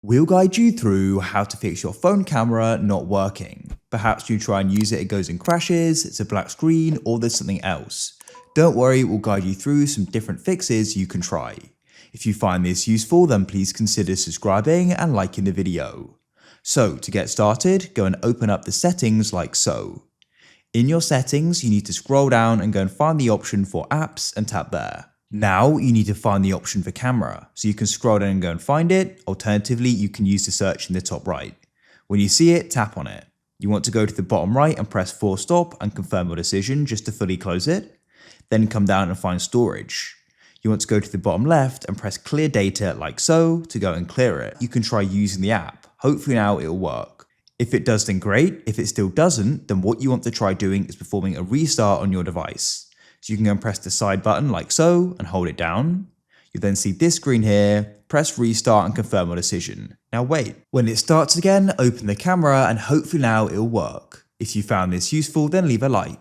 We'll guide you through how to fix your phone camera not working. Perhaps you try and use it goes and crashes, it's a black screen, or there's something else. Don't worry, we'll guide you through some different fixes you can try. If you find this useful, then please consider subscribing and liking the video. So to get started, go and open up the settings like so. In your settings, you need to scroll down and go and find the option for apps and tap there. Now you need to find the option for camera, so you can scroll down and go and find it. Alternatively, you can use the search in the top right. When you see it, tap on it. You want to go to the bottom right and press force stop and confirm your decision just to fully close it. Then come down and find storage. You want to go to the bottom left and press clear data like so to go and clear it. You can try using the app. Hopefully now it'll work. If it does, then great. If it still doesn't, then what you want to try doing is performing a restart on your device. So you can go and press the side button like so and hold it down. You then see this screen here, press restart and confirm your decision. Now wait. When it starts again, open the camera and hopefully now it'll work. If you found this useful, then leave a like.